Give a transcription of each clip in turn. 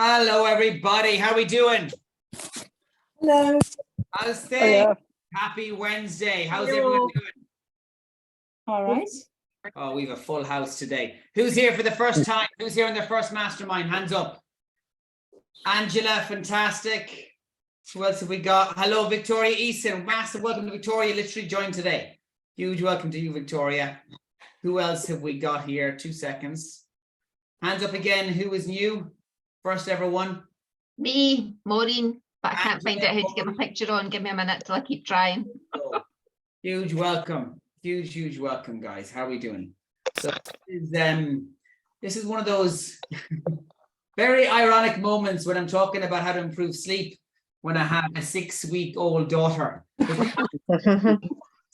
Hello, everybody. How we doing? Hello. How's things? Oh, yeah. Happy Wednesday. How's everyone doing? All right. Oh, we have a full house today. Who's here for the first time? Who's here in their first mastermind? Hands up. Angela, fantastic. Who else have we got? Hello, Victoria Eason. Massive welcome to Victoria. Literally joined today. Huge welcome to you, Victoria. Who else have we got here? 2 seconds. Hands up again. Who is new? First ever one. Me, Maureen, but I can't find out how to get my picture on. Give me a minute till I keep trying. Oh, huge welcome. Huge welcome, guys. How are we doing? So this is one of those very ironic moments when I'm talking about how to improve sleep when I have a 6-week-old daughter.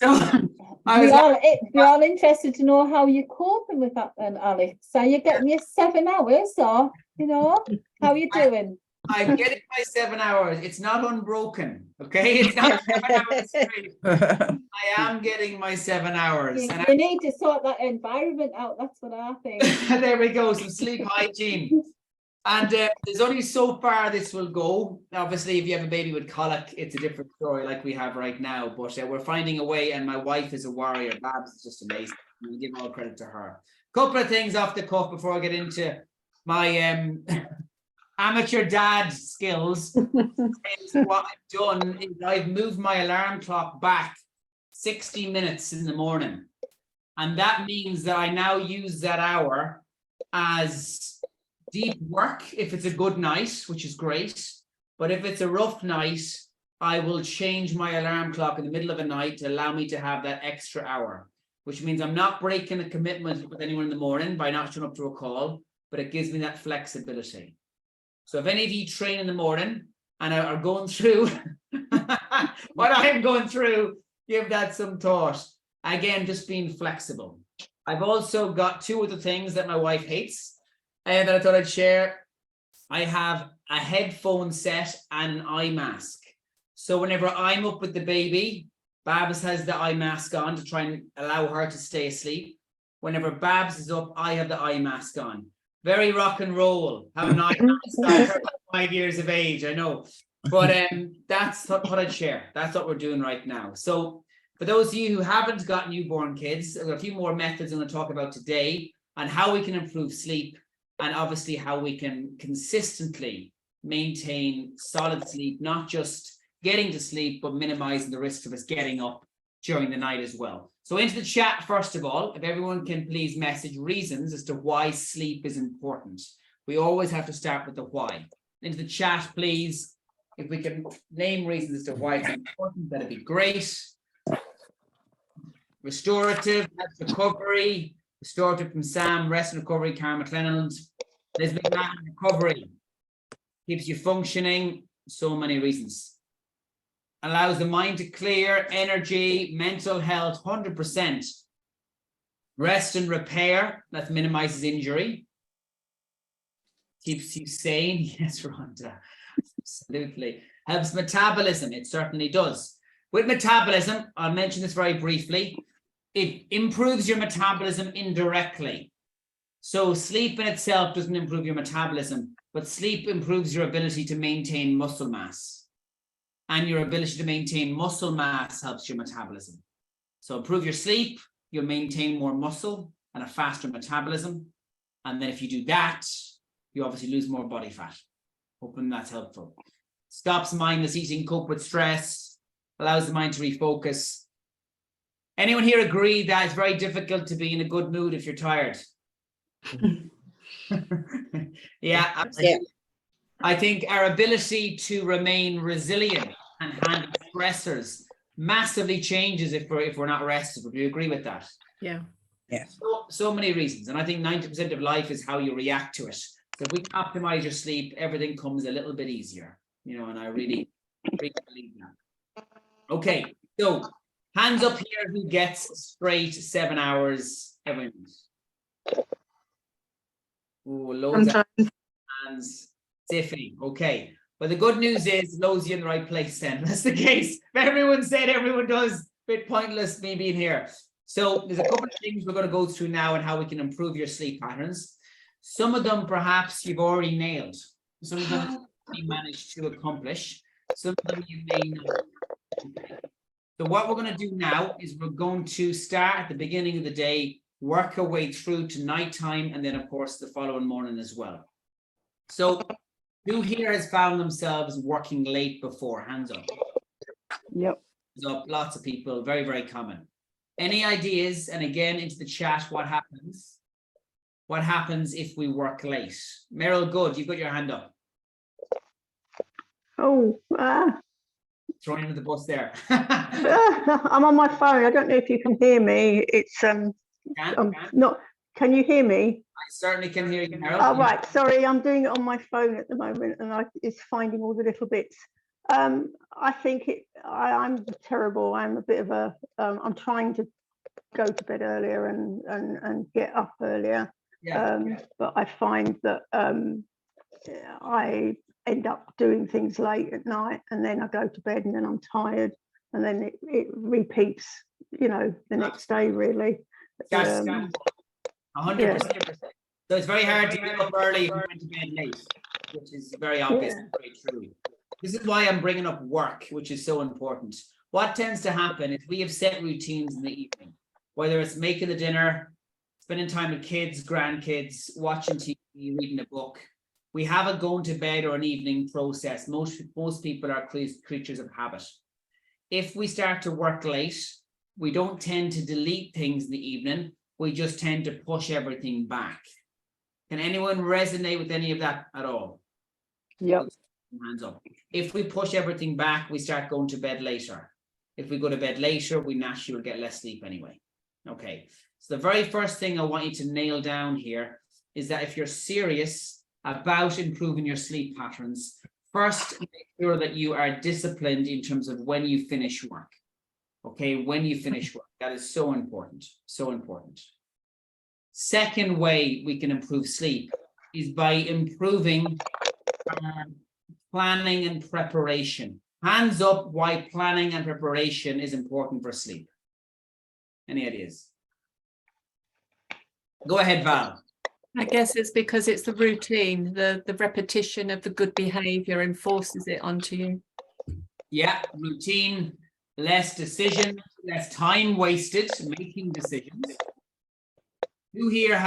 So we're all interested to know how you're coping with that then, Alex. Are you getting your 7 hours or, how are you doing? I'm getting my 7 hours. It's not unbroken, okay? It's not 7 hours straight. I am getting my 7 hours. You need to sort that environment out. That's what I think. There we go, some sleep hygiene. And there's only so far this will go. Obviously, if you have a baby with colic, it's a different story like we have right now. But we're finding a way, and my wife is a warrior. Babs is just amazing. We give all credit to her. Couple of things off the cuff before I get into my amateur dad skills. What I've done is I've moved my alarm clock back 60 minutes in the morning. And that means that I now use that hour as deep work if it's a good night, which is great. But if it's a rough night, I will change my alarm clock in the middle of the night to allow me to have that extra hour, which means I'm not breaking a commitment with anyone in the morning by not showing up to a call, but it gives me that flexibility. So if any of you train in the morning and are going through what I'm going through, give that some thought. Again, just being flexible. I've also got 2 other things that my wife hates that I thought I'd share. I have a headphone set and an eye mask. So whenever I'm up with the baby, Babs has the eye mask on to try and allow her to stay asleep. Whenever Babs is up, I have the eye mask on. Very rock and roll. Have an eye mask on 5 years of age, I know. But that's what I'd share. That's what we're doing right now. So for those of you who haven't got newborn kids, I've got a few more methods I'm going to talk about today on how we can improve sleep, and obviously how we can consistently maintain solid sleep, not just getting to sleep, but minimizing the risk of us getting up during the night as well. So into the chat, first of all, if everyone can please message reasons as to why sleep is important. We always have to start with the why. Into the chat, please, if we can name reasons as to why it's important, that'd be great. Restorative, that's recovery. Restorative from Sam, rest and recovery, Karen McLennan. Elizabeth Mann, recovery. Keeps you functioning, so many reasons. Allows the mind to clear, energy, mental health, 100%. Rest and repair, that minimizes injury. Keeps you sane, yes, Rhonda, absolutely. Helps metabolism, it certainly does. With metabolism, I'll mention this very briefly. It improves your metabolism indirectly. So sleep in itself doesn't improve your metabolism, but sleep improves your ability to maintain muscle mass. And your ability to maintain muscle mass helps your metabolism. So improve your sleep, you'll maintain more muscle and a faster metabolism. And then if you do that, you obviously lose more body fat. Hoping that's helpful. Stops mindless eating, cope with stress, allows the mind to refocus. Anyone here agree that it's very difficult to be in a good mood if you're tired? Yeah, absolutely. Yeah. I think our ability to remain resilient and handle stressors massively changes if we're not rested. Would you agree with that? Yeah. Yes. So many reasons, and I think 90% of life is how you react to it. So if we optimize your sleep, everything comes a little bit easier, and I really believe that. Okay, so hands up here who gets straight 7 hours every night. Oh, loads of hands. Iffy. Okay. But the good news is loads you in the right place then. That's the case. If everyone said everyone does, bit pointless me being here. So there's a couple of things we're going to go through now and how we can improve your sleep patterns. Some of them perhaps you've already nailed. Some of them you managed to accomplish. Some of them you may not. So what we're going to do now is we're going to start at the beginning of the day, work our way through to nighttime, and then of course the following morning as well. So who here has found themselves working late before? Hands up. Yep. Hands up. Lots of people. Very, very common. Any ideas? And again, into the chat, what happens? What happens if we work late? Meryl, good. You've got your hand up. Oh, Thrown into the bus there. I'm on my phone. I don't know if you can hear me. It's not. Can you hear me? I certainly can hear you, Meryl. Oh, right. Sorry, I'm doing it on my phone at the moment, and it's finding all the little bits. I think I'm terrible. I'm a bit of a. I'm trying to go to bed earlier and get up earlier. Yeah. But I find that I end up doing things late at night, and then I go to bed, and then I'm tired, and then it repeats, you know, the next day really. 100%. So it's very hard to get up early if you went to bed late, which is very obvious and very true. This is why I'm bringing up work, which is so important. What tends to happen is we have set routines in the evening, whether it's making the dinner, spending time with kids, grandkids, watching TV, reading a book. We have a going to bed or an evening process. Most people are creatures of habit. If we start to work late, we don't tend to delete things in the evening. We just tend to push everything back. Can anyone resonate with any of that at all? Yep. Hands up. If we push everything back, we start going to bed later. If we go to bed later, we naturally will get less sleep anyway. Okay. So the very first thing I want you to nail down here is that if you're serious about improving your sleep patterns, first make sure that you are disciplined in terms of when you finish work. Okay, when you finish work, that is so important, so important. Second way we can improve sleep is by improving planning and preparation. Hands up why planning and preparation is important for sleep. Any ideas? Go ahead, Val. I guess it's because it's the routine, the repetition of the good behavior enforces it onto you. Yeah, routine, less decision, less time wasted making decisions. Who here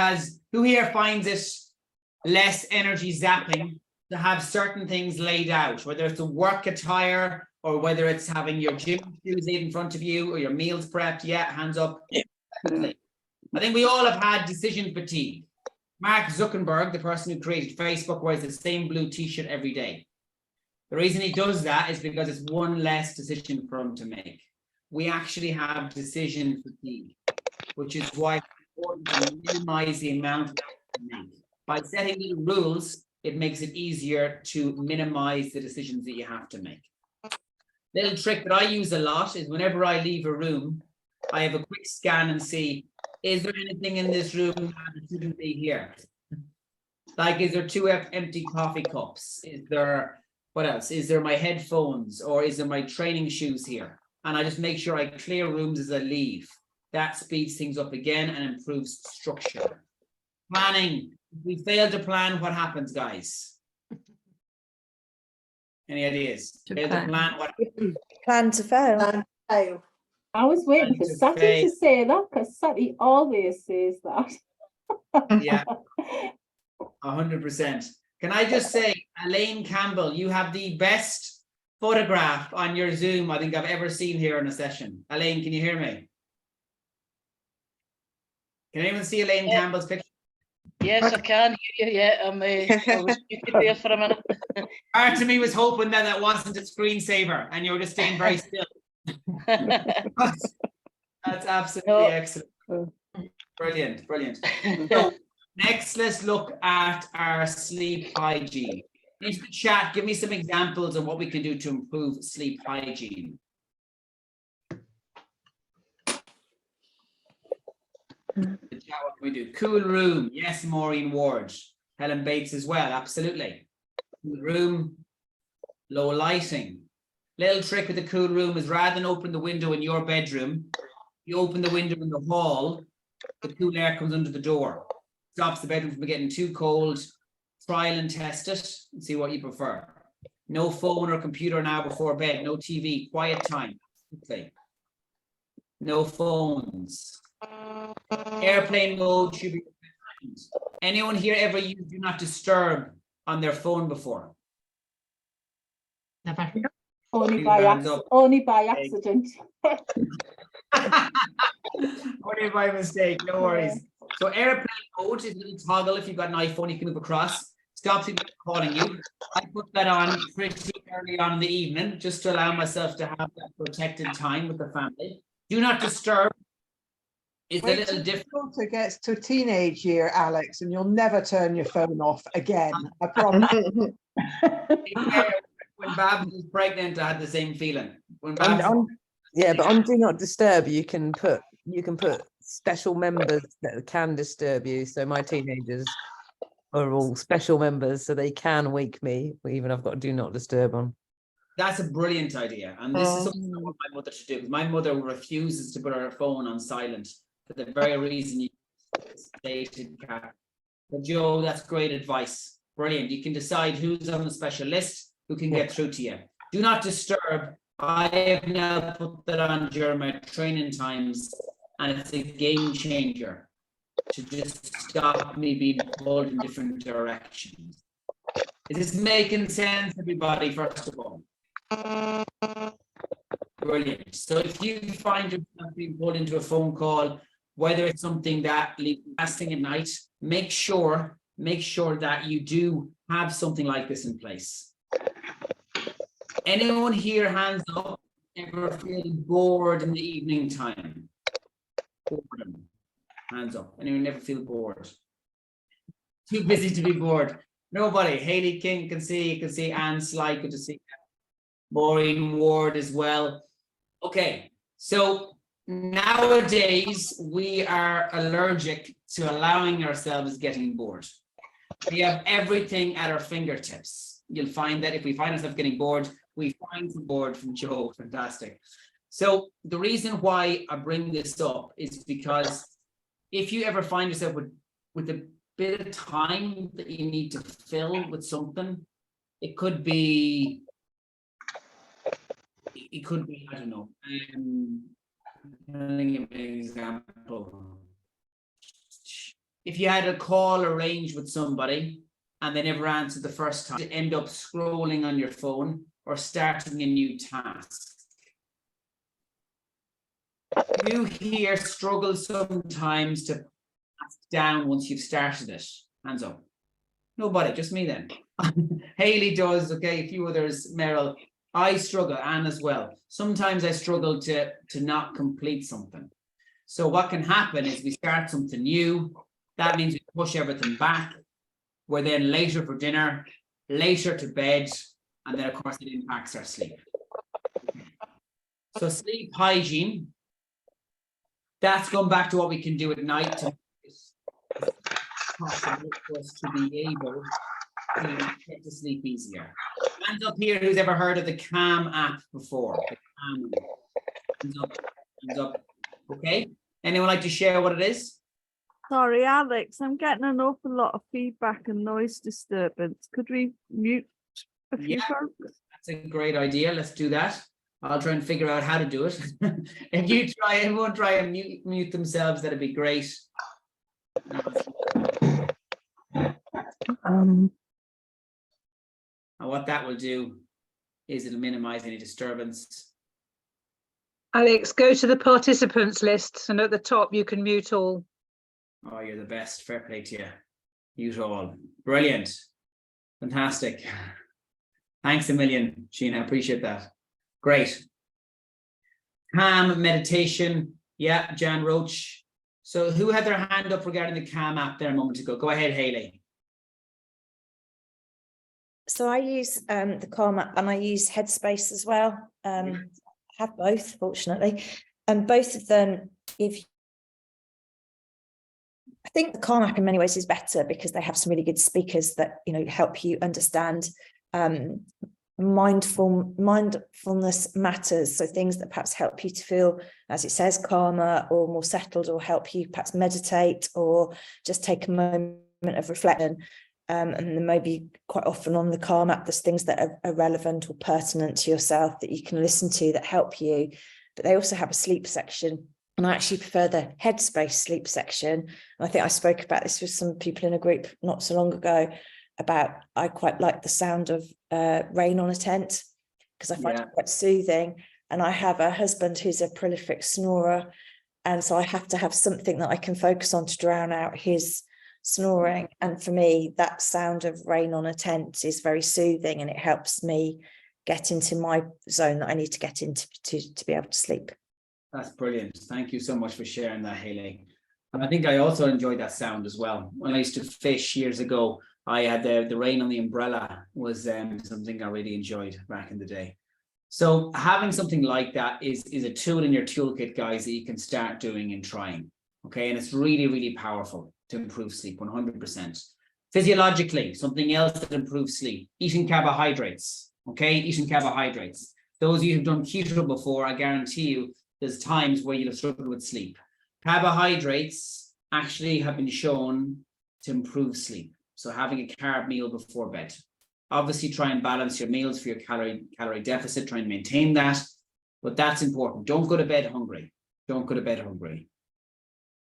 finds it less energy zapping to have certain things laid out, whether it's a work attire or whether it's having your gym shoes laid in front of you or your meals prepped? Yeah, hands up. Yeah. I think we all have had decision fatigue. Mark Zuckerberg, the person who created Facebook, wears the same blue t-shirt every day. The reason he does that is because it's one less decision for him to make. We actually have decision fatigue, which is why it's important to minimize the amount we make. By setting little rules, it makes it easier to minimize the decisions that you have to make. Little trick that I use a lot is whenever I leave a room, I have a quick scan and see, is there anything in this room that shouldn't be here? Like, is there 2 empty coffee cups? Is there, what else? Is there my headphones or is there my training shoes here? And I just make sure I clear rooms as I leave. That speeds things up again and improves structure. Planning. If we fail to plan, what happens, guys? Any ideas? Fail to plan, what happens? Plan to fail. Fail. I was waiting for Sati to say that because Sati always says that. Yeah, 100%. Can I just say, Elaine Campbell, you have the best photograph on your Zoom I think I've ever seen here in a session. Elaine, can you hear me? Can anyone see Elaine Campbell's picture? Yes, I can hear you. Yeah, I was muted there for a minute. Part of me was hoping that it wasn't a screensaver and you were just staying very still. That's absolutely excellent. Brilliant, brilliant. So next, let's look at our sleep hygiene. Into the chat, give me some examples of what we can do to improve sleep hygiene. The chat, what can we do? Cool room. Yes, Maureen Ward. Helen Bates as well. Absolutely. Cool room. Low lighting. Little trick with the cool room is rather than open the window in your bedroom, you open the window in the hall, the cool air comes under the door. Stops the bedroom from getting too cold, trial and test it and see what you prefer. No phone or computer now before bed, no TV, quiet time. Okay. No phones. Airplane mode should be. Anyone here ever used do not disturb on their phone before? Never. Only Two by hands up. only by accident. Only by mistake, no worries. So airplane mode is a little toggle. If you've got an iPhone, you can move across. Stops people calling you. I put that on pretty early on in the evening, just to allow myself to have that protected time with the family. Do not disturb. It's a Wait little till different. your daughter gets to teenage year, Alex, and you'll never turn your phone off again. I promise. When Babs was pregnant, I had the same feeling. When Babs, Yeah, but on Do Not Disturb, you can put special members that can disturb you. So my teenagers are all special members, so they can wake me, even I've got Do Not Disturb on. that's a brilliant idea, and this is something I want my mother to do. Because my mother refuses to put her phone on silent for the very reason you stated, Kat. But Joe, that's great advice. Brilliant. You can decide who's on the special list, who can get through to you. Do not disturb. I have now put that on during my training times, and it's a game changer to just stop me being pulled in different directions. Is this making sense, everybody, first of all? Brilliant. So if you find yourself being pulled into a phone call, whether it's something that leaves lasting at night, make sure that you do have something like this in place. Anyone here, hands up, ever feel bored in the evening time? Boredom. Hands up. Anyone never feel bored? Too busy to be bored. Nobody. Hayley King can see. You can see Anne Sly. Good to see you. Maureen Ward as well. Okay. So nowadays we are allergic to allowing ourselves getting bored. We have everything at our fingertips. You'll find that if we find ourselves getting bored, we find some bored from Joe. Fantastic. So the reason why I bring this up is because if you ever find yourself with a bit of time that you need to fill with something, it could be, I don't know, let me give an example. If you had a call arranged with somebody and they never answered the first time, you end up scrolling on your phone or starting a new task. You here struggle sometimes to pass down once you've started it. Hands up. Nobody, just me then. Hayley does, okay, a few others, Meryl. I struggle, Anne as well. Sometimes I struggle to not complete something. So what can happen is we start something new. That means we push everything back. We're then later for dinner, later to bed, and then of course it impacts our sleep. So sleep hygiene, that's going back to what we can do at night to make it possible for us to be able to get to sleep easier. Hands up here, who's ever heard of the Calm app before? The Calm. Hands up, hands up. Okay, anyone like to share what it is? Sorry, Alex, I'm getting an awful lot of feedback and noise disturbance. Could we mute a few folks? That's a great idea. Let's do that. I'll try and figure out how to do it. If everyone try and mute themselves, that'd be great. And what that will do is it'll minimize any disturbance. Alex, go to the participants list, and at the top you can mute all. Oh, you're the best. Fair play to you. Mute all. Brilliant. Fantastic. Thanks a million, Sheena. I appreciate that. Great. Calm meditation. Yeah, Jan Roach. So who had their hand up regarding the Calm app there a moment ago? Go ahead, Hayley. So I use the Calm app and I use Headspace as well. I have both, fortunately. And both of them, I think the Calm app in many ways is better because they have some really good speakers that, you know, help you understand mindfulness matters. So things that perhaps help you to feel, as it says, calmer or more settled, or help you perhaps meditate or just take a moment of reflection. And then maybe quite often on the Calm app, there's things that are relevant or pertinent to yourself that you can listen to that help you. But they also have a sleep section. And I actually prefer the Headspace sleep section. And I think I spoke about this with some people in a group not so long ago about I quite like the sound of rain on a tent because I find it quite soothing. And I have a husband who's a prolific snorer. And so I have to have something that I can focus on to drown out his snoring. And for me, that sound of rain on a tent is very soothing and it helps me get into my zone that I need to get into to be able to sleep. That's brilliant. Thank you so much for sharing that, Hayley. And I think I also enjoyed that sound as well. When I used to fish years ago, I had the rain on the umbrella was something I really enjoyed back in the day. So having something like that is a tool in your toolkit, guys, that you can start doing and trying. Okay, and it's really, really powerful to improve sleep, 100%. Physiologically, something else that improves sleep, eating carbohydrates. Okay, eating carbohydrates. Those of you who've done keto before, I guarantee you, there's times where you'll struggle with sleep. Carbohydrates actually have been shown to improve sleep. So having a carb meal before bed. Obviously, try and balance your meals for your calorie deficit, try and maintain that. But that's important. Don't go to bed hungry. Don't go to bed hungry.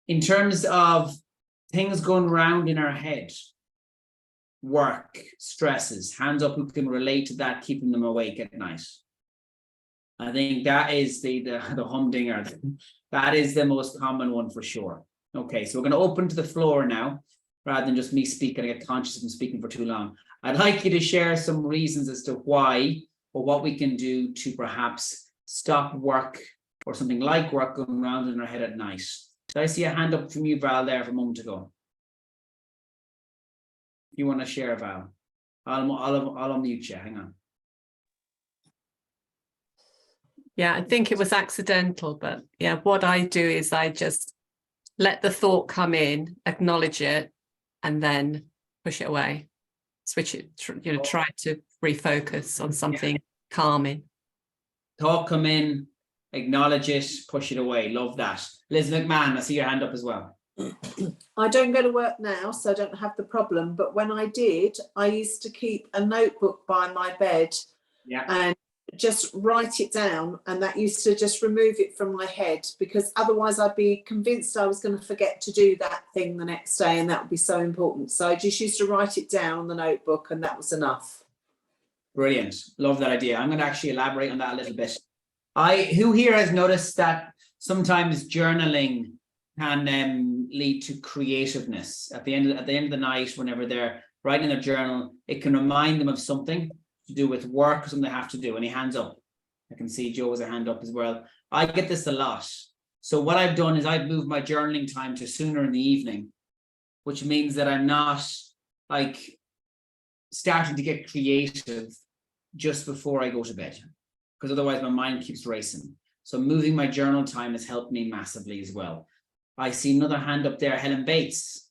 In terms of things going around in our head, work, stresses, hands up who can relate to that, keeping them awake at night. I think that is the humdinger. That is the most common one for sure. Okay, so we're going to open to the floor now, rather than just me speaking. I get conscious of speaking for too long. I'd like you to share some reasons as to why or what we can do to perhaps stop work or something like work going around in our head at night. Did I see a hand up from you, Val, there a moment ago? If you want to share, Val, I'll unmute you. Hang on. Yeah, I think it was accidental, but yeah, what I do is I just let the thought come in, acknowledge it, and then push it away. Switch it, try to refocus on something calming. Thought come in, acknowledge it, push it away. Love that. Liz McMahon, I see your hand up as well. I don't go to work now, so I don't have the problem. But when I did, I used to keep a notebook by my bed and just write it down. And that used to just remove it from my head, because otherwise I'd be convinced I was going to forget to do that thing the next day. And that would be so important. So I just used to write it down on the notebook, and that was enough. Brilliant. Love that idea. I'm going to actually elaborate on that a little bit. Who here has noticed that sometimes journaling can lead to creativeness at the end of the night? Whenever they're writing in their journal, it can remind them of something to do with work or something they have to do. Any hands up? I can see Joe has a hand up as well. I get this a lot. So what I've done is I've moved my journaling time to sooner in the evening, which means that I'm not like starting to get creative just before I go to bed, because otherwise my mind keeps racing. So moving my journal time has helped me massively as well. I see another hand up there, Helen Bates.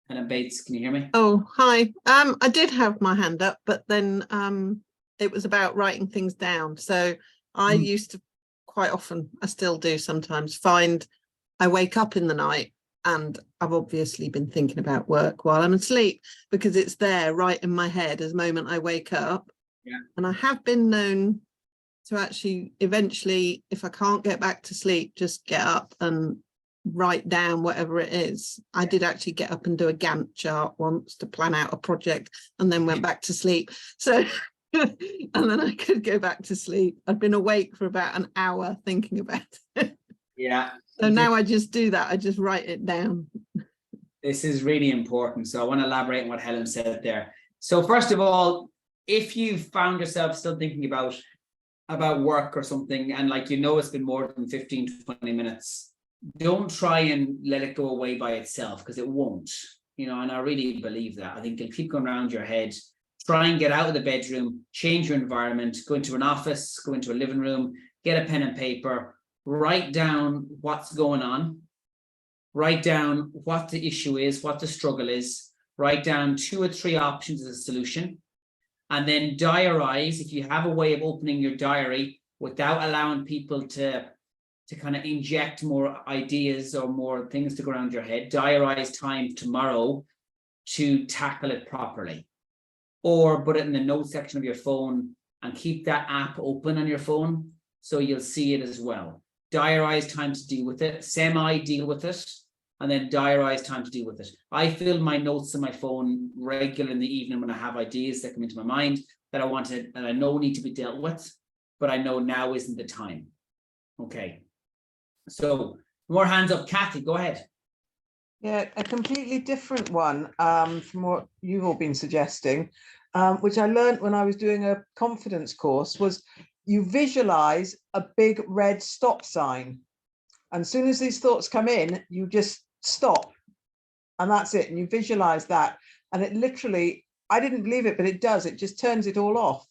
Helen Bates, can you hear me? Oh, hi. I did have my hand up, but then it was about writing things down. So I used to quite often, I still do sometimes, find I wake up in the night and I've obviously been thinking about work while I'm asleep, because it's there right in my head as the moment I wake up. Yeah. And I have been known to actually eventually, if I can't get back to sleep, just get up and write down whatever it is. I did actually get up and do a Gantt chart once to plan out a project, and then went back to sleep. So, and then I could go back to sleep. I'd been awake for about an hour thinking about it. Yeah. So now I just do that. I just write it down. This is really important. So I want to elaborate on what Helen said there. So first of all, if you found yourself still thinking about work or something, and it's been more than 15 to 20 minutes, don't try and let it go away by itself, because it won't, and I really believe that. I think it'll keep going around your head. Try and get out of the bedroom, change your environment, go into an office, go into a living room, get a pen and paper, write down what's going on, write down what the issue is, what the struggle is, write down 2 or 3 options as a solution, and then diarize. If you have a way of opening your diary without allowing people to to kind of inject more ideas or more things to go around your head. Diarize time tomorrow to tackle it properly, or put it in the notes section of your phone and keep that app open on your phone so you'll see it as well. Diarize time to deal with it, semi-deal with it, and then diarize time to deal with it. I fill my notes on my phone regularly in the evening when I have ideas that come into my mind that I want to, and I know need to be dealt with, but I know now isn't the time. Okay. So more hands up. Kathy, go ahead. Yeah, a completely different one from what you've all been suggesting, which I learned when I was doing a confidence course, was you visualize a big red stop sign. And as soon as these thoughts come in, you just stop. And that's it. And you visualize that. And it literally, I didn't believe it, but it does. It just turns it all off.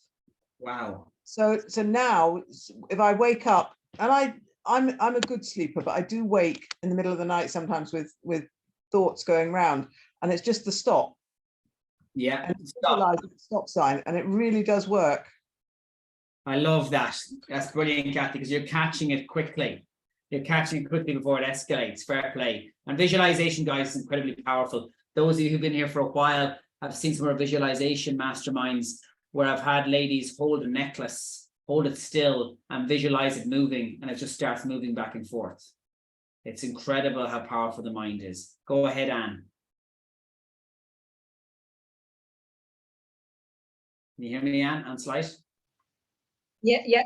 Wow. So now if I wake up, and I'm a good sleeper, but I do wake in the middle of the night sometimes with thoughts going round, and it's just the stop. Yeah. And stop sign, and it really does work. I love that. That's brilliant, Kathy, because you're catching it quickly. You're catching it quickly before it escalates. Fair play. And visualization, guys, is incredibly powerful. Those of you who've been here for a while have seen some of our visualization masterminds where I've had ladies hold a necklace, hold it still, and visualize it moving, and it just starts moving back and forth. It's incredible how powerful the mind is. Go ahead, Anne. Can you hear me, Anne? Anne Slight? Yeah.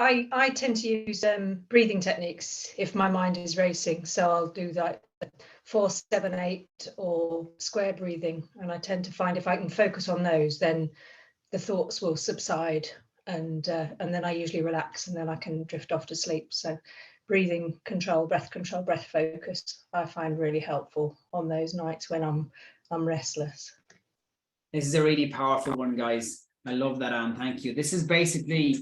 I tend to use breathing techniques if my mind is racing. So I'll do that 4-7-8 or square breathing, and I tend to find if I can focus on those, then the thoughts will subside, and then I usually relax, and then I can drift off to sleep. So breathing control, breath focus, I find really helpful on those nights when I'm restless. This is a really powerful one, guys. I love that, Anne. Thank you. This is basically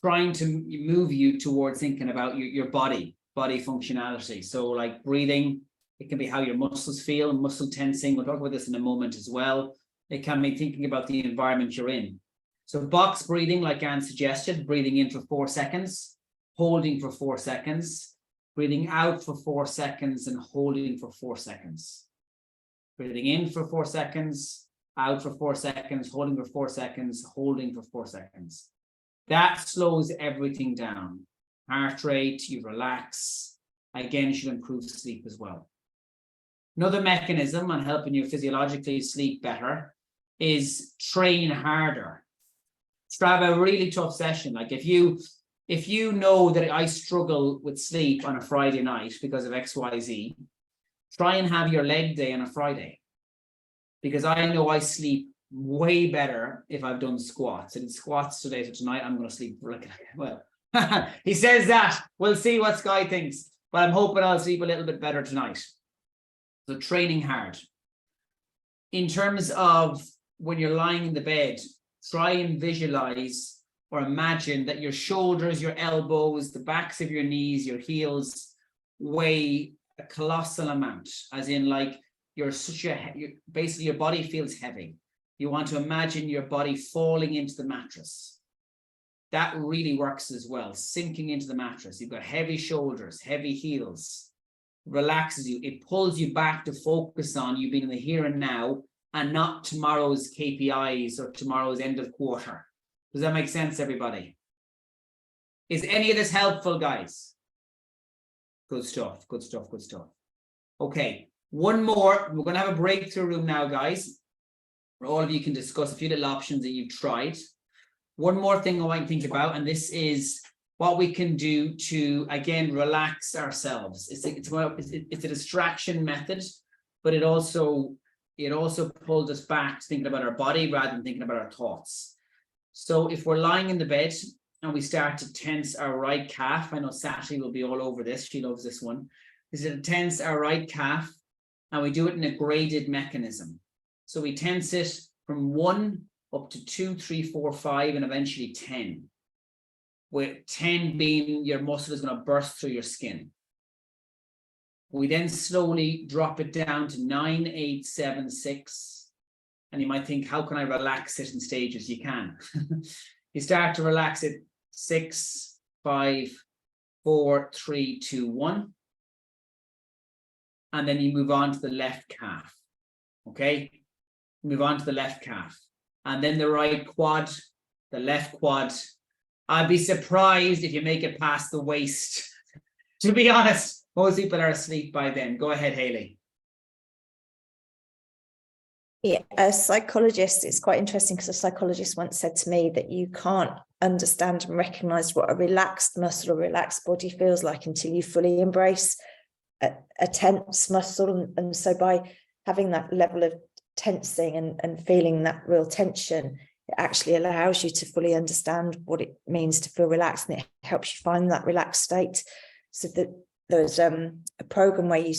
trying to move you towards thinking about your body functionality. So like breathing, it can be how your muscles feel, muscle tensing. We'll talk about this in a moment as well. It can be thinking about the environment you're in. So box breathing, like Anne suggested, breathing in for 4 seconds, holding for 4 seconds, breathing out for 4 seconds, and holding for 4 seconds. Breathing in for 4 seconds, out for 4 seconds, holding for 4 seconds, holding for 4 seconds. That slows everything down. Heart rate, you relax. Again, should improve sleep as well. Another mechanism on helping you physiologically sleep better is train harder. Have a really tough session. Like if you know that I struggle with sleep on a Friday night because of XYZ, try and have your leg day on a Friday. Because I know I sleep way better if I've done squats. I did squats today, so tonight I'm going to sleep well. He says that. We'll see what Sky thinks, but I'm hoping I'll sleep a little bit better tonight. So training hard. In terms of when you're lying in the bed, try and visualize or imagine that your shoulders, your elbows, the backs of your knees, your heels weigh a colossal amount, as in like basically your body feels heavy. You want to imagine your body falling into the mattress. That really works as well, sinking into the mattress. You've got heavy shoulders, heavy heels, relaxes you. It pulls you back to focus on you being in the here and now and not tomorrow's KPIs or tomorrow's end of quarter. Does that make sense, everybody? Is any of this helpful, guys? Good stuff, good stuff, good stuff. Okay, one more. We're going to have a breakthrough room now, guys, where all of you can discuss a few little options that you've tried. One more thing I want to think about, and this is what we can do to, again, relax ourselves. It's a distraction method, but it also pulled us back to thinking about our body rather than thinking about our thoughts. So if we're lying in the bed and we start to tense our right calf, I know Sashi will be all over this. She loves this one. Is to tense our right calf, and we do it in a graded mechanism. So we tense it from 1 up to 2, 3, 4, 5, and eventually 10. With 10 being your muscle is going to burst through your skin. We then slowly drop it down to 9, 8, 7, 6. And you might think, how can I relax it in stages? You can. You start to relax it 6, 5, 4, 3, 2, 1. And then you move on to the left calf. Okay, move on to the left calf. And then the right quad, the left quad. I'd be surprised if you make it past the waist. To be honest, most people are asleep by then. Go ahead, Hayley. Yeah, as a psychologist, it's quite interesting because a psychologist once said to me that you can't understand and recognize what a relaxed muscle or relaxed body feels like until you fully embrace a tense muscle. And so by having that level of tensing and feeling that real tension, it actually allows you to fully understand what it means to feel relaxed, and it helps you find that relaxed state. So that there's a program where you,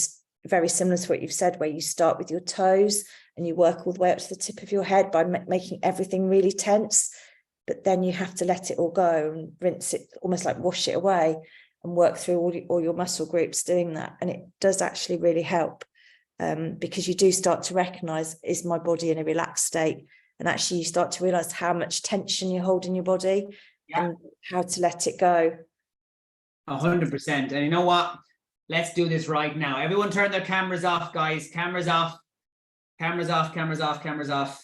very similar to what you've said, where you start with your toes and you work all the way up to the tip of your head by making everything really tense, but then you have to let it all go and rinse it, almost like wash it away, and work through all your muscle groups doing that. And it does actually really help, because you do start to recognize, is my body in a relaxed state? And actually you start to realize how much tension you hold in your body and how to let it go. 100%. And you know what? Let's do this right now. Everyone turn their cameras off, guys. Cameras off. Cameras off, cameras off, cameras off.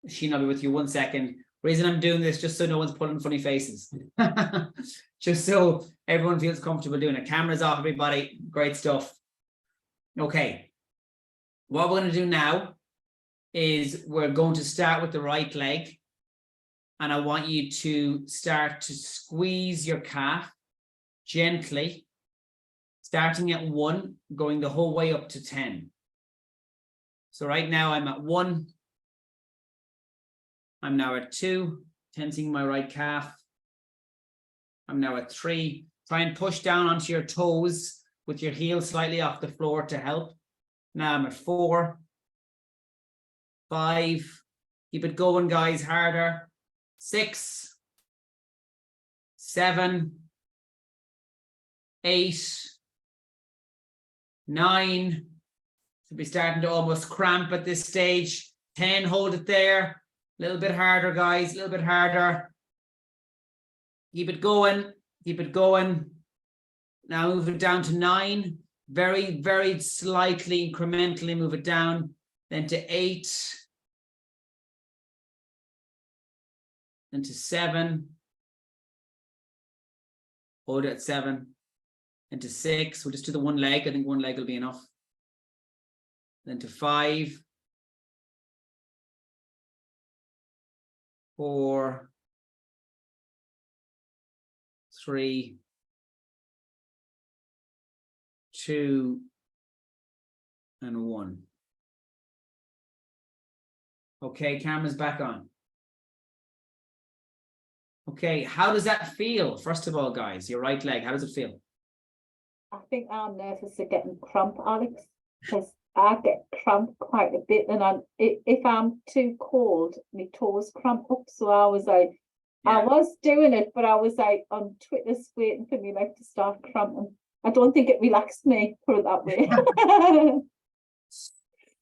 Sheena, I'll be with you 1 second. Reason I'm doing this, just so no one's pulling funny faces. Just so everyone feels comfortable doing it. Cameras off, everybody. Great stuff. Okay. What we're going to do now is we're going to start with the right leg. And I want you to start to squeeze your calf gently, starting at 1, going the whole way up to 10. So right now I'm at 1. I'm now at 2, tensing my right calf. I'm now at 3. Try and push down onto your toes with your heel slightly off the floor to help. Now I'm at 4, 5. Keep it going, guys, harder. 6, 7, 8, 9. Should be starting to almost cramp at this stage. 10, hold it there. A little bit harder, guys, a little bit harder. Keep it going, keep it going. Now move it down to 9. Very, very slightly, incrementally move it down. Then to 8. Then to 7. Hold it at 7. And to 6. We'll just do the one leg. I think one leg will be enough. Then to 5. 4. 3. 2. And 1. Okay, camera's back on. Okay, how does that feel? First of all, guys, your right leg, how does it feel? I think I'm nervous of getting cramp, Alex, because I get cramp quite a bit, and if I'm too cold, my toes cramp up. So I was like, I was doing it, but I was like on Twitter's waiting for me leg to start cramping. I don't think it relaxed me, put it that way.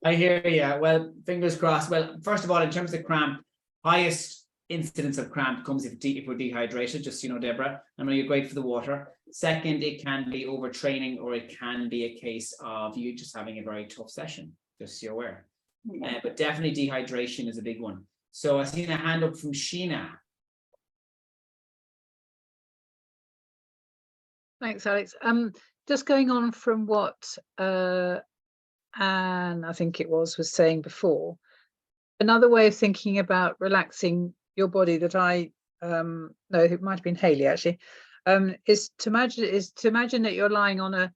I hear you. Well, fingers crossed. Well, first of all, in terms of cramp, highest incidence of cramp comes if we're dehydrated, just so you know, Deborah. I know you're great for the water. Second, it can be overtraining, or it can be a case of you just having a very tough session, just so you're aware. But definitely dehydration is a big one. So I see a hand up from Sheena. Thanks, Alex. Just going on from what Anne, I think it was saying before, another way of thinking about relaxing your body that I no, it might have been Hayley actually, is to imagine that you're lying on a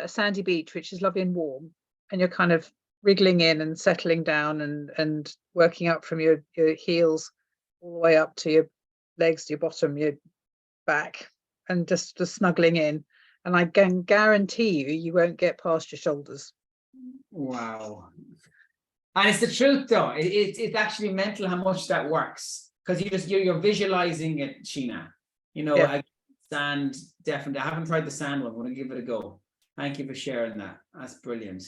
sandy beach, which is lovely and warm, and you're kind of wriggling in and settling down and working up from your heels all the way up to your legs, your bottom, your back, and just snuggling in. And I can guarantee you won't get past your shoulders. Wow. And it's the truth, though. It's actually mental how much that works, because you're visualizing it, Sheena. You know, sand, definitely. I haven't tried the sand one. I'm going to give it a go. Thank you for sharing that. That's brilliant.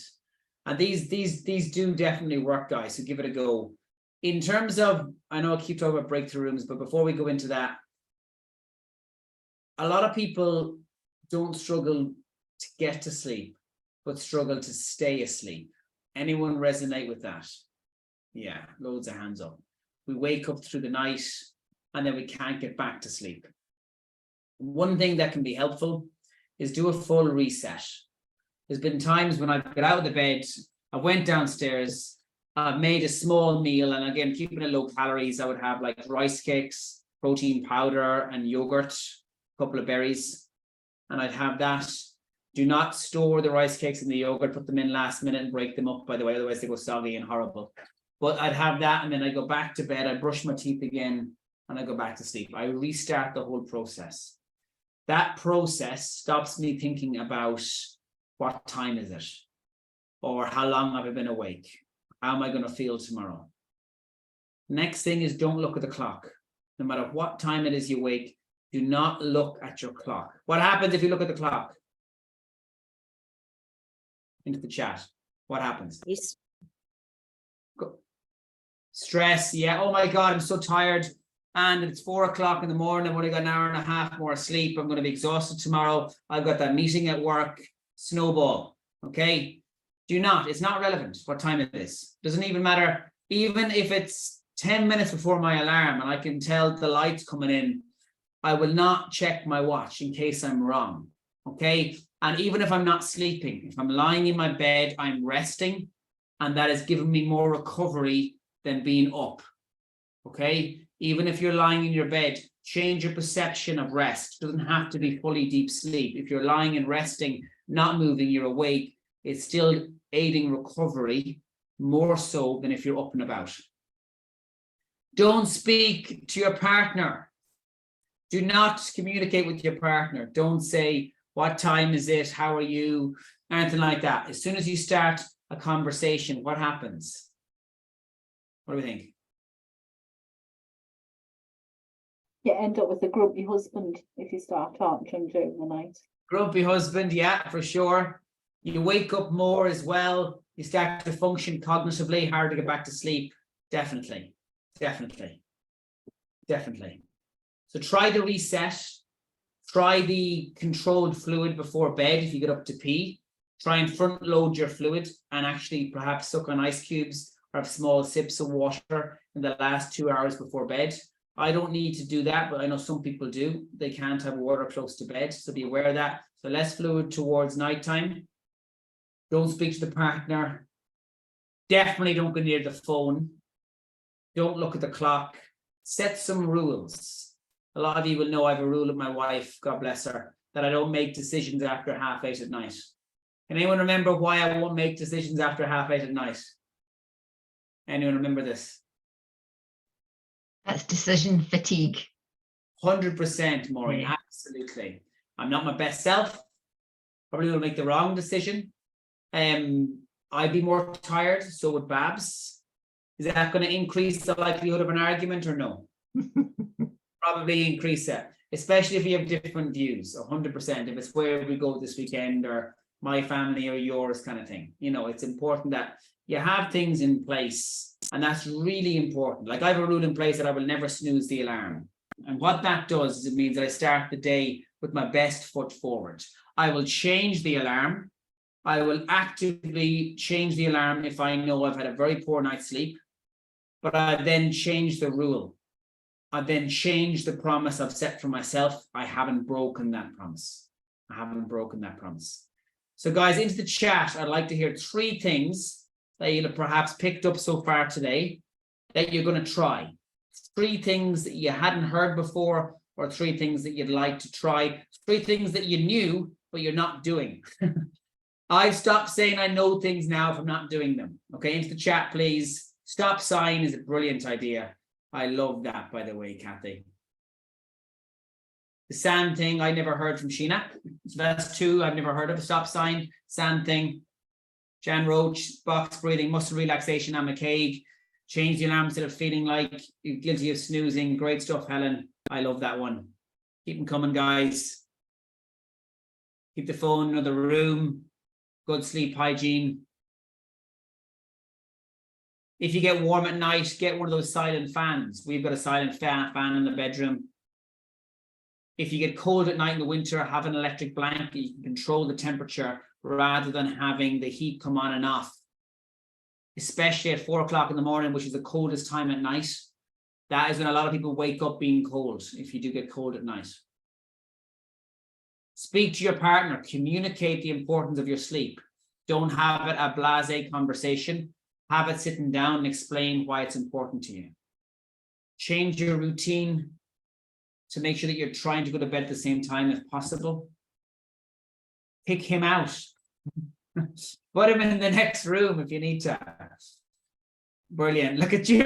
And these do definitely work, guys. So give it a go. In terms of, I know I keep talking about breakthrough rooms, but before we go into that, a lot of people don't struggle to get to sleep, but struggle to stay asleep. Anyone resonate with that? Yeah, loads of hands up. We wake up through the night and then we can't get back to sleep. One thing that can be helpful is do a full reset. There's been times when I've got out of the bed, I went downstairs, I've made a small meal, and again, keeping it low calories, I would have like rice cakes, protein powder, and yogurt, a couple of berries, and I'd have that. Do not store the rice cakes and the yogurt, put them in last minute and break them up, by the way, otherwise they go soggy and horrible. But I'd have that, and then I go back to bed, I brush my teeth again, and I go back to sleep. I restart the whole process. That process stops me thinking about what time is it, or how long have I been awake? How am I going to feel tomorrow? Next thing is, don't look at the clock. No matter what time it is you wake, do not look at your clock. What happens if you look at the clock? Into the chat. What happens? Yes. Stress. Yeah. Oh my God, I'm so tired. And it's 4 o'clock in the morning. I've only got an hour and a half more sleep. I'm going to be exhausted tomorrow. I've got that meeting at work. Snowball. Okay. Do not. It's not relevant what time it is. Doesn't even matter. Even if it's 10 minutes before my alarm and I can tell the lights coming in, I will not check my watch in case I'm wrong. Okay. And even if I'm not sleeping, if I'm lying in my bed, I'm resting, and that is giving me more recovery than being up. Okay. Even if you're lying in your bed, change your perception of rest. It doesn't have to be fully deep sleep. If you're lying and resting, not moving, you're awake, it's still aiding recovery more so than if you're up and about. Don't speak to your partner. Do not communicate with your partner. Don't say, what time is it? How are you? Anything like that. As soon as you start a conversation, what happens? What do we think? You end up with a grumpy husband if you start talking to him during the night. Grumpy husband, yeah, for sure. You wake up more as well. You start to function cognitively, hard to get back to sleep. Definitely, definitely, definitely. So try the reset. Try the controlled fluid before bed if you get up to pee. Try and front load your fluid and actually perhaps suck on ice cubes or have small sips of water in the last 2 hours before bed. I don't need to do that, but I know some people do. They can't have water close to bed, so be aware of that. So less fluid towards nighttime. Don't speak to the partner. Definitely don't go near the phone. Don't look at the clock. Set some rules. A lot of you will know I have a rule with my wife, God bless her, that I don't make decisions after 8:30 at night. Can anyone remember why I won't make decisions after 8:30 at night? Anyone remember this? That's decision fatigue. 100%, Maureen, Yeah. absolutely. I'm not my best self. Probably will make the wrong decision. I'd be more tired, so would Babs. Is that going to increase the likelihood of an argument or no? Probably increase it, especially if you have different views, 100%. If it's where we go this weekend or my family or yours kind of thing. You know, it's important that you have things in place, and that's really important. Like I have a rule in place that I will never snooze the alarm. And what that does is it means that I start the day with my best foot forward. I will change the alarm. I will actively change the alarm if I know I've had a very poor night's sleep, but I then change the rule. I then change the promise I've set for myself. I haven't broken that promise. I haven't broken that promise. So guys, into the chat, I'd like to hear 3 things that you'll have perhaps picked up so far today that you're going to try. 3 things that you hadn't heard before, or 3 things that you'd like to try. 3 things that you knew, but you're not doing. I've stopped saying I know things now if I'm not doing them. Okay, into the chat, please. Stop sign is a brilliant idea. I love that, by the way, Kathy. The sand thing, I never heard from Sheena. So that's 2 I've never heard of. Stop sign, sand thing. Jan Roach, box breathing, muscle relaxation, Anne McCaig. Change the alarm instead of feeling like you're guilty of snoozing. Great stuff, Helen. I love that one. Keep them coming, guys. Keep the phone in another room. Good sleep hygiene. If you get warm at night, get one of those silent fans. We've got a silent fan in the bedroom. If you get cold at night in the winter, have an electric blanket. You can control the temperature rather than having the heat come on and off, especially at 4 o'clock in the morning, which is the coldest time at night. That is when a lot of people wake up being cold, if you do get cold at night. Speak to your partner, communicate the importance of your sleep. Don't have it a blasé conversation. Have it sitting down and explain why it's important to you. Change your routine to make sure that you're trying to go to bed at the same time if possible. Kick him out. Put him in the next room if you need to. Brilliant. Look at you.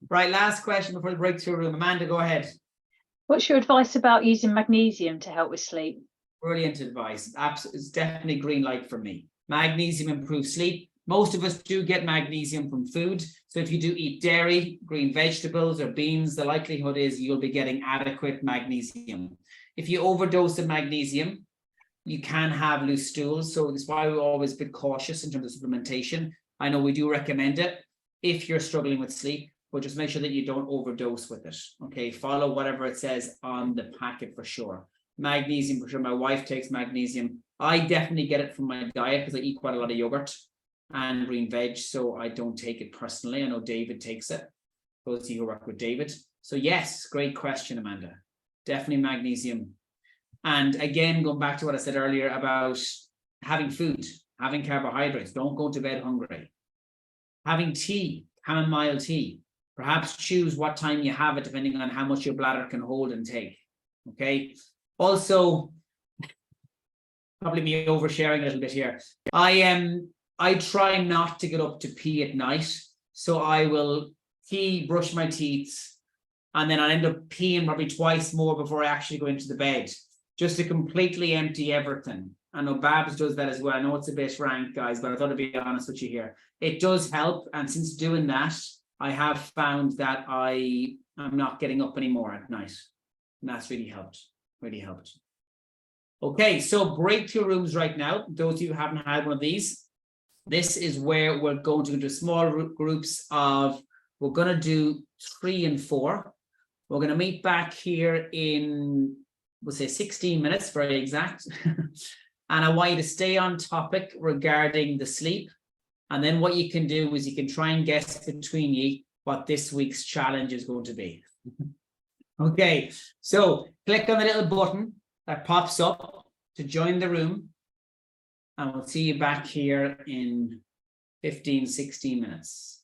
Right, last question before the breakthrough room. Amanda, go ahead. What's your advice about using magnesium to help with sleep? Brilliant advice. It's definitely green light for me. Magnesium improves sleep. Most of us do get magnesium from food. So if you do eat dairy, green vegetables, or beans, the likelihood is you'll be getting adequate magnesium. If you overdose of magnesium, you can have loose stools. So that's why we're always a bit cautious in terms of supplementation. I know we do recommend it if you're struggling with sleep, but just make sure that you don't overdose with it. Okay, follow whatever it says on the packet for sure. Magnesium for sure. My wife takes magnesium. I definitely get it from my diet because I eat quite a lot of yogurt and green veg, so I don't take it personally. I know David takes it. Those of you who work with David. So yes, great question, Amanda. Definitely magnesium. And again, going back to what I said earlier about having food, having carbohydrates. Don't go to bed hungry. Having tea, chamomile tea. Perhaps choose what time you have it depending on how much your bladder can hold and take. Okay. Also, probably me oversharing a little bit here. I try not to get up to pee at night. So I will pee, brush my teeth, and then I end up peeing probably twice more before I actually go into the bed, just to completely empty everything. I know Babs does that as well. I know it's a bit rank, guys, but I thought I'd be honest with you here. It does help. And since doing that, I have found that I'm not getting up anymore at night. And that's really helped. Really helped. Okay, so breakthrough rooms right now. Those of you who haven't had one of these, this is where we're going to do small groups of, we're going to do 3 and 4. We're going to meet back here in, we'll say 16 minutes, very exact. And I want you to stay on topic regarding the sleep. And then what you can do is you can try and guess between you what this week's challenge is going to be. Okay, so click on the little button that pops up to join the room. And we'll see you back here in 15, 16 minutes.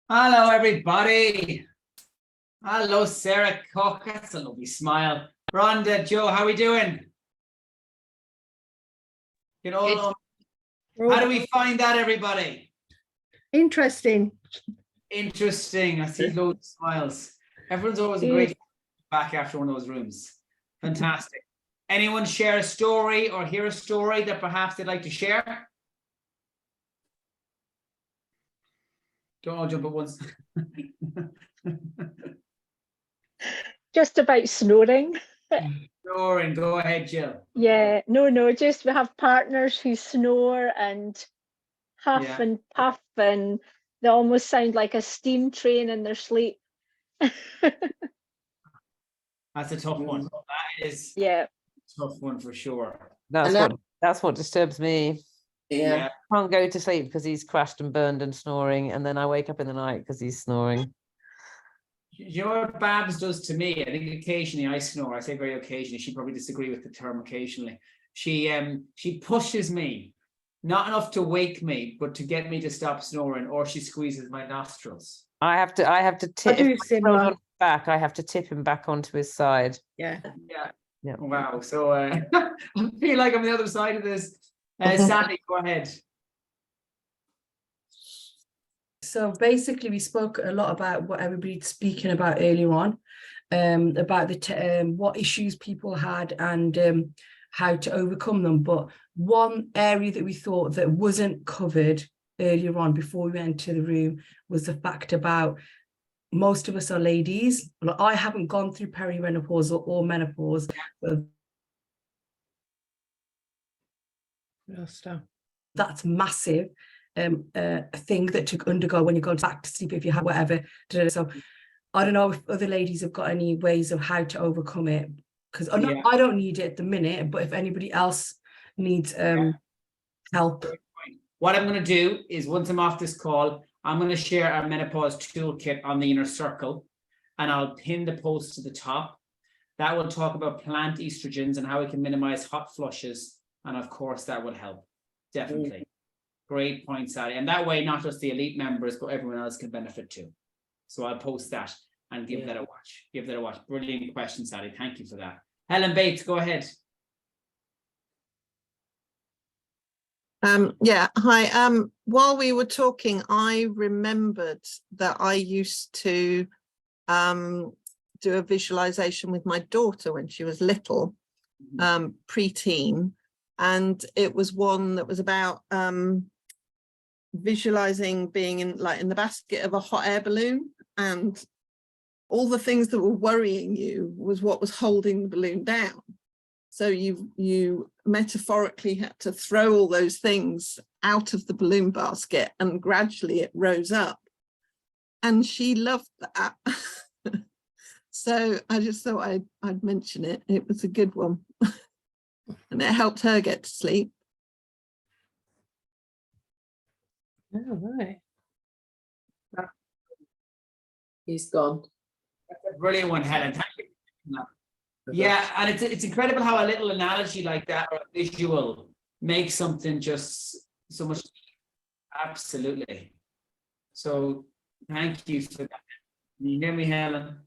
Hello, everybody. Hello, Sarah Cook. That's a lovely smile. Rhonda, Joe, how are we doing? Get all on. How do we find that, everybody? Interesting. Interesting. I see loads of smiles. Everyone's always a great back after one of those rooms. Fantastic. Anyone share a story or hear a story that perhaps they'd like to share? Don't all jump at once. Just about snoring. Snoring, go ahead, Jill. Yeah, no, just we have partners who snore and huff and puff, and they almost sound like a steam train in their sleep. That's a tough one. That is a tough one for sure. That's what disturbs me. Yeah. I can't go to sleep because he's crashed and burned and snoring, and then I wake up in the night because he's snoring. You know what Babs does to me? I think occasionally I snore. I say very occasionally. She probably disagree with the term occasionally. She pushes me, not enough to wake me, but to get me to stop snoring, or she squeezes my nostrils. I have to tip him back. I have to tip him back onto his side. Yeah. Wow. So I feel like I'm the other side of this. Sally, go ahead. So basically, we spoke a lot about what everybody's speaking about earlier on, about what issues people had and how to overcome them. But one area that we thought that wasn't covered earlier on before we went to the room was the fact about most of us are ladies. Well, I haven't gone through perimenopause or menopause. That's massive. A thing that to undergo when you go back to sleep if you have whatever. So I don't know if other ladies have got any ways of how to overcome it, because I don't need it at the minute, but if anybody else needs help. What I'm going to do is, once I'm off this call, I'm going to share our menopause toolkit on the inner circle, and I'll pin the post to the top. That will talk about plant estrogens and how we can minimize hot flushes, and of course that will help. Definitely. Great point, Sally. And that way, not just the elite members, but everyone else can benefit too. So I'll post that and give that a watch. Give that a watch. Brilliant question, Sally. Thank you for that. Helen Bates, go ahead. Hi. While we were talking, I remembered that I used to do a visualization with my daughter when she was little, preteen, and it was one that was about visualizing being in the basket of a hot air balloon, and all the things that were worrying you was what was holding the balloon down. So you metaphorically had to throw all those things out of the balloon basket, and gradually it rose up. And she loved that. So I just thought I'd mention it. It was a good one. And it helped her get to sleep. Oh, right. He's gone. That's a brilliant one, Helen. Thank you. Yeah, and it's incredible how a little analogy like that, or a visual, makes something just so much. Absolutely. So thank you for that. Can you hear me, Helen?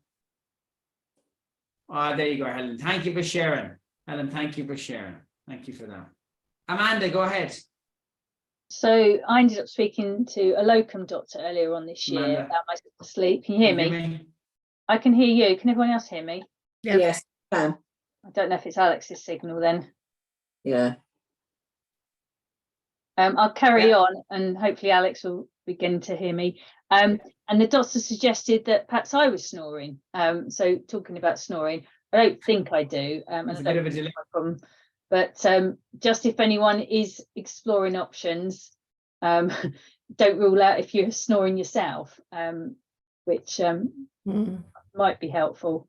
There you go, Helen. Thank you for sharing. Helen, thank you for sharing. Thank you for that. Amanda, go ahead. So I ended up speaking to a locum doctor earlier on this year Amanda, about my sleep. Can you hear me? I can hear you. Can everyone else hear me? Yes, I can. I don't know if it's Alex's signal then. Yeah. I'll carry on, and hopefully Alex will begin to hear me. And the doctor suggested that perhaps I was snoring. So talking about snoring, I don't think I do. And It's I a don't bit of a think dilemma. it's my problem. But just if anyone is exploring options, don't rule out if you're snoring yourself, which might be helpful.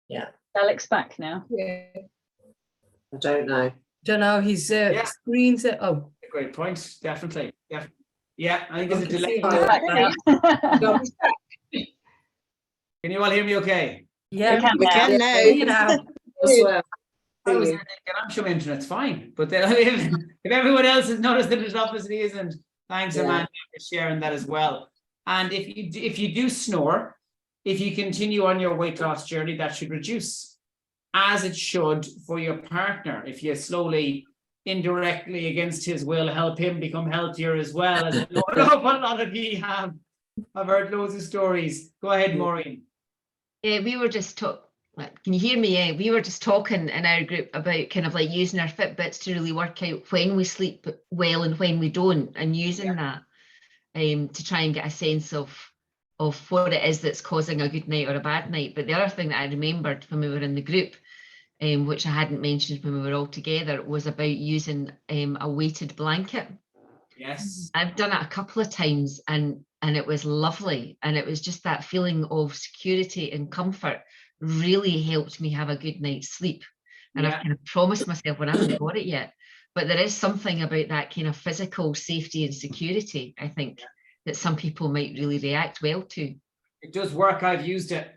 Yeah. Alex back now? Yeah. I don't know. Don't know. His screen's oh. Great point. Definitely. Yeah. Yeah. I think there's a can delay. see him back now. Can you all hear me okay? Yeah, we can now. As well. I was thinking, I'm sure my internet's fine, but then if everyone else has noticed that it obviously isn't, thanks Amanda for sharing that as well. And if you do snore, if you continue on your weight loss journey, that should reduce, as it should for your partner. If you slowly, indirectly, against his will, help him become healthier as well, as I know a lot of you have. I've heard loads of stories. Go ahead, Maureen. We were just talking. Can you hear me? We were just talking in our group about kind of like using our Fitbits to really work out when we sleep well and when we don't, and using that to try and get a sense of what it is that's causing a good night or a bad night. But the other thing that I remembered when we were in the group, which I hadn't mentioned when we were all together, was about using a weighted blanket. Yes. I've done it a couple of times, and it was lovely, and it was just that feeling of security and comfort really helped me have a good night's sleep. And I've kind of promised myself, when I haven't got it yet, but there is something about that kind of physical safety and security, I think, that some people might really react well to. It does work. I've used it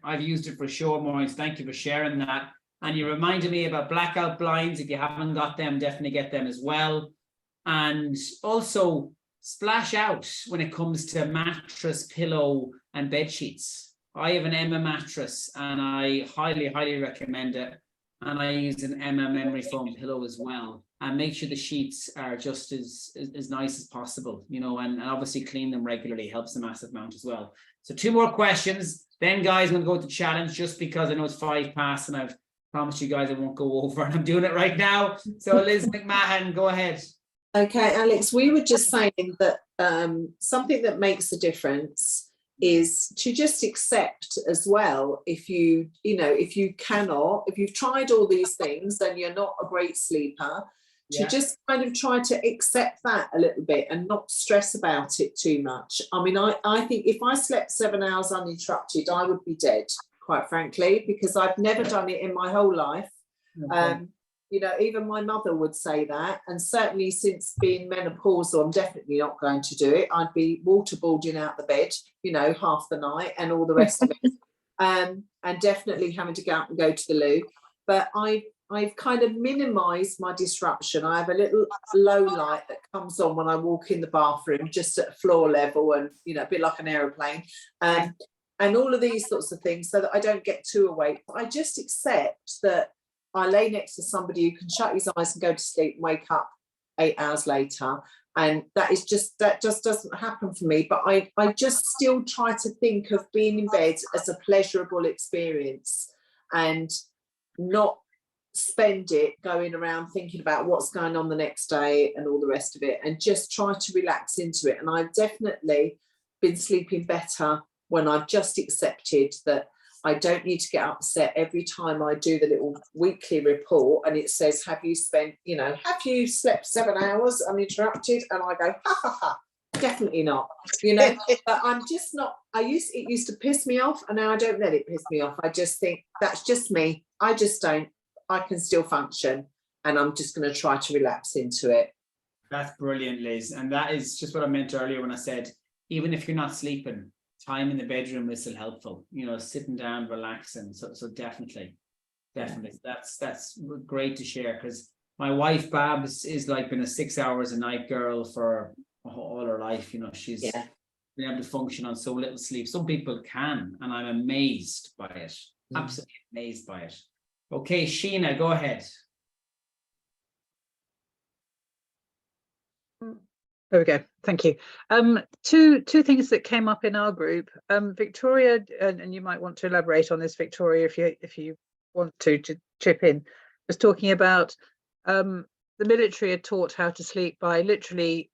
for sure, Maureen. Thank you for sharing that. And you reminded me about blackout blinds. If you haven't got them, definitely get them as well. And also splash out when it comes to mattress, pillow, and bed sheets. I have an Emma mattress, and I highly, highly recommend it. And I use an Emma memory foam pillow as well. And make sure the sheets are just as nice as possible, you know, and obviously clean them regularly helps a massive amount as well. So 2 more questions. Then, guys, I'm going to go to the challenge, just because I know it's 5 past and I've promised you guys I won't go over, and I'm doing it right now. So Liz McMahon, go ahead. Okay, Alex, we were just saying that something that makes a difference is to just accept as well, if you've tried all these things and you're not a great sleeper, to just kind of try to accept that a little bit and not stress about it too much. I mean, I think if I slept 7 hours uninterrupted, I would be dead, quite frankly, because I've never done it in my whole life. Okay. You know, even my mother would say that, and certainly since being menopausal, I'm definitely not going to do it. I'd be waterboarding out the bed, you know, half the night and all the rest of it, and definitely having to go out and go to the loo. But I've kind of minimised my disruption. I have a little low light that comes on when I walk in the bathroom, just at floor level, and you know, a bit like an aeroplane, and all of these sorts of things, so that I don't get too awake. But I just accept that I lay next to somebody who can shut his eyes and go to sleep and wake up 8 hours later. And that just doesn't happen for me. But I just still try to think of being in bed as a pleasurable experience, and not spend it going around thinking about what's going on the next day and all the rest of it, and just try to relax into it. And I've definitely been sleeping better when I've just accepted that I don't need to get upset every time I do the little weekly report and it says, have you slept 7 hours uninterrupted? And I go, ha ha ha, definitely not, you know. But I'm just not, it used to piss me off, and now I don't let it piss me off. I just think that's just me. I can still function, and I'm just going to try to relax into it. That's brilliant, Liz. And that is just what I meant earlier when I said, even if you're not sleeping, time in the bedroom is still helpful, you know, sitting down, relaxing. So definitely that's great to share, because my wife Babs is like been a 6 hours a night girl for all her life. You know, she's been able to function on so little sleep. Some people can, and I'm amazed by it. Absolutely amazed by it. Okay, Sheena, go ahead. There we go. Thank you. Two things that came up in our group. Victoria, and you might want to elaborate on this, Victoria, if you want to chip in, was talking about the military are taught how to sleep by literally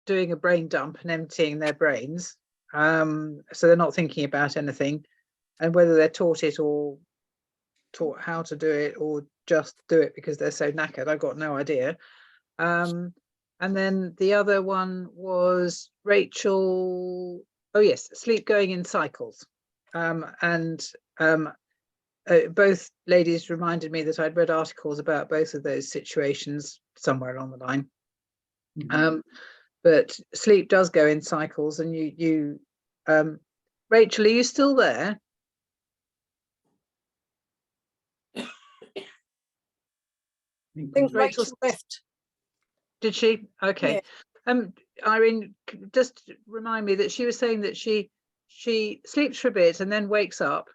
doing a brain dump and emptying their brains. So they're not thinking about anything, and whether they're taught it or taught how to do it or just do it because they're so knackered, I've got no idea. And then the other one was Rachel. Oh yes, sleep going in cycles. both ladies reminded me that I'd read articles about both of those situations somewhere along the line. But sleep does go in cycles, and Rachel, are you still there? I think Rachel left. Did she? Okay. Irene, just remind me that she was saying that she sleeps for a bit and then wakes up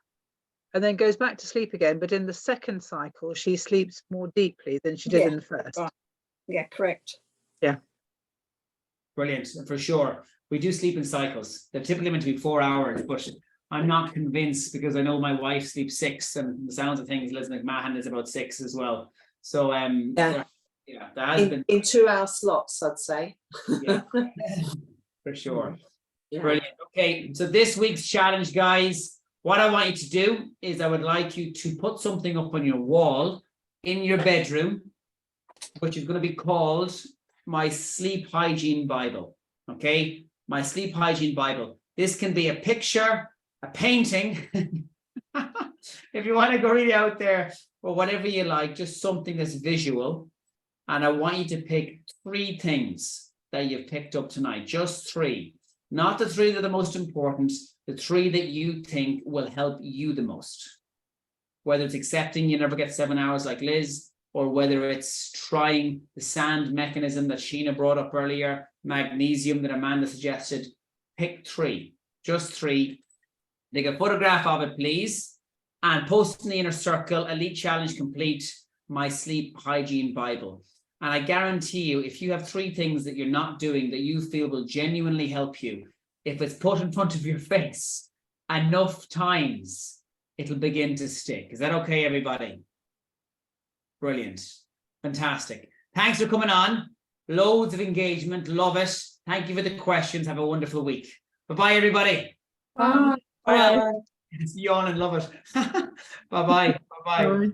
and then goes back to sleep again, but in the second cycle she sleeps more deeply than she did in the first. Right. Yeah, correct. Yeah. Brilliant, for sure. We do sleep in cycles. They're typically meant to be 4 hours, but I'm not convinced, because I know my wife sleeps 6, and the sounds of things, Liz McMahon is about 6 as well. So there has been in 2 hour slots, I'd say. Yeah, for sure. Yeah. Brilliant. Okay, so this week's challenge, guys, what I want you to do is I would like you to put something up on your wall in your bedroom, which is going to be called my Sleep Hygiene Bible. Okay, my Sleep Hygiene Bible. This can be a picture, a painting, if you want to go really out there, or whatever you like, just something that's visual. And I want you to pick 3 things that you've picked up tonight, just 3. Not the 3 that are the most important, the 3 that you think will help you the most. Whether it's accepting you never get 7 hours like Liz, or whether it's trying the SAND mechanism that Sheena brought up earlier, magnesium that Amanda suggested. Pick 3, just 3. Take a photograph of it, please, and post in the inner circle, Elite Challenge Complete, my Sleep Hygiene Bible. And I guarantee you, if you have 3 things that you're not doing that you feel will genuinely help you, if it's put in front of your face enough times, it'll begin to stick. Is that okay, everybody? Brilliant. Fantastic. Thanks for coming on. Loads of engagement. Love it. Thank you for the questions. Have a wonderful week. Bye-bye, everybody. Bye. Bye. Yawn and love it. Bye-bye. Bye-bye.